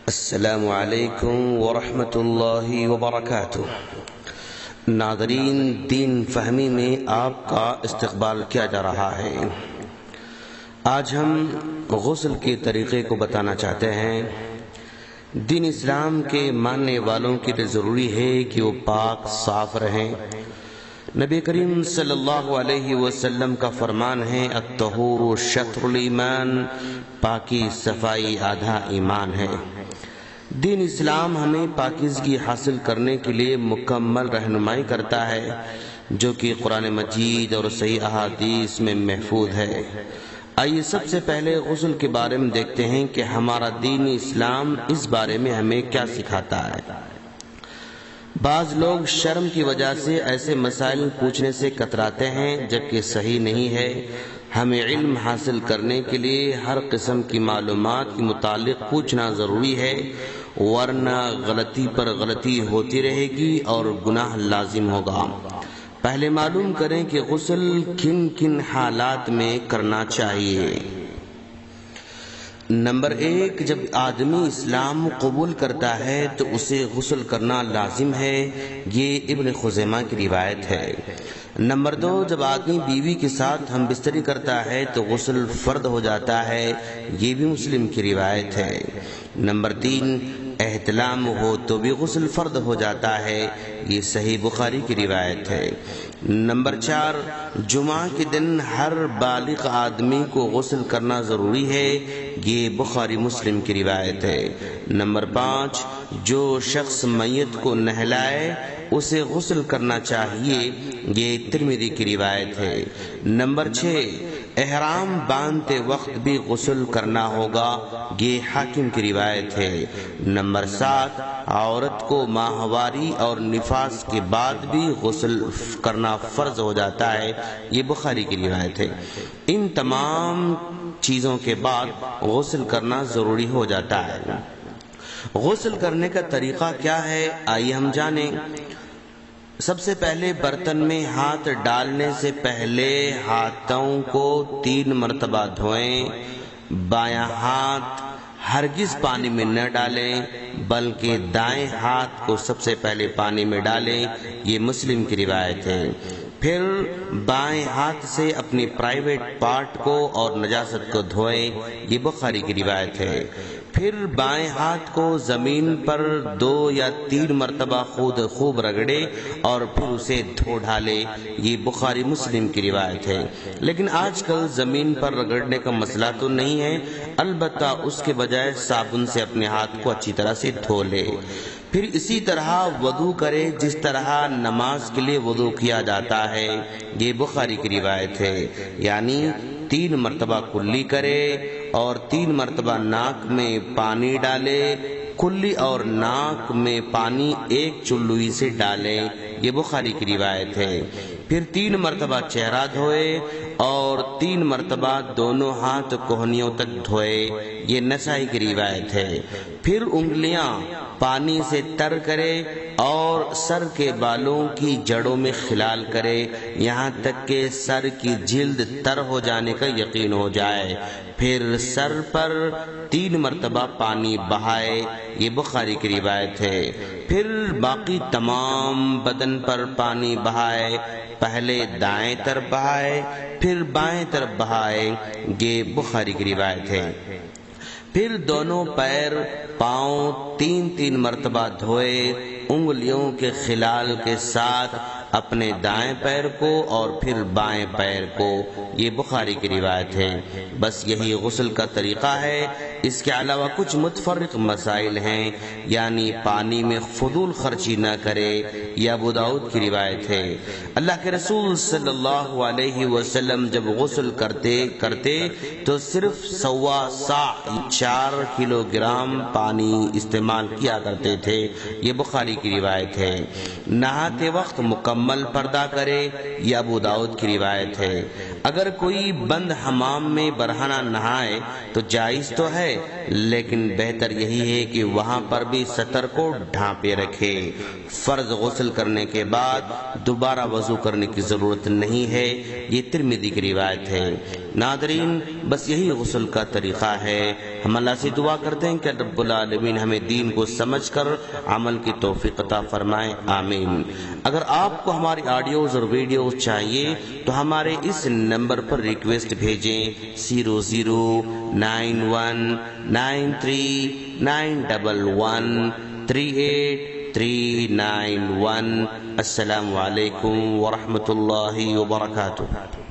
السلام علیکم ورحمۃ اللہ وبرکاتہ۔ ناظرین، دین فہمی میں آپ کا استقبال کیا جا رہا ہے۔ آج ہم غسل کے طریقے کو بتانا چاہتے ہیں۔ دین اسلام کے ماننے والوں کے لیے ضروری ہے کہ وہ پاک صاف رہیں۔ نبی کریم صلی اللہ علیہ وسلم کا فرمان ہے، الطہور شطر الایمان، پاکی صفائی آدھا ایمان ہے۔ دین اسلام ہمیں پاکیزگی حاصل کرنے کے لیے مکمل رہنمائی کرتا ہے، جو کہ قرآن مجید اور صحیح احادیث میں محفوظ ہے۔ آئیے سب سے پہلے غسل کے بارے میں دیکھتے ہیں کہ ہمارا دین اسلام اس بارے میں ہمیں کیا سکھاتا ہے۔ بعض لوگ شرم کی وجہ سے ایسے مسائل پوچھنے سے کتراتے ہیں، جبکہ صحیح نہیں ہے۔ ہمیں علم حاصل کرنے کے لیے ہر قسم کی معلومات کے متعلق پوچھنا ضروری ہے، ورنہ غلطی پر غلطی ہوتی رہے گی اور گناہ لازم ہوگا۔ پہلے معلوم کریں کہ غسل کن کن حالات میں کرنا چاہیے۔ نمبر 1، جب آدمی اسلام قبول کرتا ہے تو اسے غسل کرنا لازم ہے، یہ ابن خزیمہ کی روایت ہے۔ نمبر 2، جب آدمی بیوی کے ساتھ ہم بستری کرتا ہے تو غسل فرض ہو جاتا ہے، یہ بھی مسلم کی روایت ہے۔ نمبر 3، احتلام ہو تو بھی غسل فرض ہو جاتا ہے، یہ صحیح بخاری کی روایت ہے۔ نمبر 4، جمعہ کے دن ہر بالغ آدمی کو غسل کرنا ضروری ہے، یہ بخاری مسلم کی روایت ہے۔ نمبر 5، جو شخص میت کو نہلائے اسے غسل کرنا چاہیے، یہ ترمذی کی روایت ہے۔ نمبر 6، احرام باندھتے وقت بھی غسل کرنا ہوگا، یہ حاکم کی روایت ہے۔ نمبر 7، عورت کو ماہواری اور نفاس کے بعد بھی غسل کرنا فرض ہو جاتا ہے، یہ بخاری کی روایت ہے۔ ان تمام چیزوں کے بعد غسل کرنا ضروری ہو جاتا ہے۔ غسل کرنے کا طریقہ کیا ہے، آئیے ہم جانیں۔ سب سے پہلے برتن میں ہاتھ ڈالنے سے پہلے ہاتھوں کو 3 مرتبہ دھوئیں۔ بایاں ہاتھ ہرگز پانی میں نہ ڈالیں، بلکہ دائیں ہاتھ کو سب سے پہلے پانی میں ڈالیں، یہ مسلم کی روایت ہے۔ پھر بائیں ہاتھ سے اپنی پرائیویٹ پارٹ کو اور نجاست کو دھوئیں، یہ بخاری کی روایت ہے۔ پھر بائیں ہاتھ کو زمین پر 2 یا 3 مرتبہ خوب رگڑے اور پھر اسے دھو ڈالے، یہ بخاری مسلم کی روایت ہے۔ لیکن آج کل زمین پر رگڑنے کا مسئلہ تو نہیں ہے، البتہ اس کے بجائے صابن سے اپنے ہاتھ کو اچھی طرح سے دھو لے۔ پھر اسی طرح وضو کرے جس طرح نماز کے لیے وضو کیا جاتا ہے، یہ بخاری کی روایت ہے۔ یعنی 3 مرتبہ کلی کرے اور 3 مرتبہ ناک میں پانی ڈالے، کلی اور ناک میں پانی ایک چلوئی سے ڈالیں، یہ بخاری کی روایت ہے۔ پھر 3 مرتبہ چہرہ دھوئے اور 3 مرتبہ دونوں ہاتھ کوہنیوں تک دھوئے، یہ نسائی کی روایت ہے۔ پھر انگلیاں پانی سے تر کرے اور سر کے بالوں کی جڑوں میں خلال کرے، یہاں تک کہ سر کی جلد تر ہو جانے کا یقین ہو جائے۔ پھر سر پر 3 مرتبہ پانی بہائے، یہ بخاری کی روایت ہے۔ پھر باقی تمام بدن پر پانی بہائے، پہلے دائیں طرف بہائے پھر بائیں طرف بہائے، یہ بخاری کی روایت ہے۔ پھر دونوں پیر پاؤں 3 مرتبہ دھوئے، انگلیوں کے خلال کے ساتھ اپنے دائیں پیر کو اور پھر بائیں پیر کو، یہ بخاری کی روایت ہے۔ بس یہی غسل کا طریقہ ہے، اس کے علاوہ کچھ متفرق مسائل ہیں، یعنی پانی میں فضول خرچی نہ کرے، یہ ابو داؤد کی روایت ہے۔ اللہ کے رسول صلی اللہ علیہ وسلم جب غسل کرتے تو صرف 1.25 صاع 4 کلوگرام پانی استعمال کیا کرتے تھے، یہ بخاری کی روایت ہے۔ نہاتے وقت مکمل پردہ کرے، یہ ابو داؤد کی روایت ہے۔ اگر کوئی بند حمام میں برہنہ نہائے تو جائز تو ہے، لیکن بہتر یہی ہے کہ وہاں پر بھی سطر کو ڈھانپے رکھے۔ فرض غسل کرنے کے بعد دوبارہ وضو کرنے کی ضرورت نہیں ہے، یہ ترمذی کی روایت ہے۔ ناظرین، بس یہی غسل کا طریقہ ہے۔ ہم اللہ سے دعا کرتے ہیں کہ رب العالمین ہمیں دین کو سمجھ کر عمل کی توفیق عطا فرمائے، آمین۔ اگر آپ کو ہماری آڈیوز اور ویڈیوز چاہیے تو ہمارے اس نمبر پر ریکویسٹ بھیجیں 009193913839 السلام علیکم ورحمۃ اللہ وبرکاتہ۔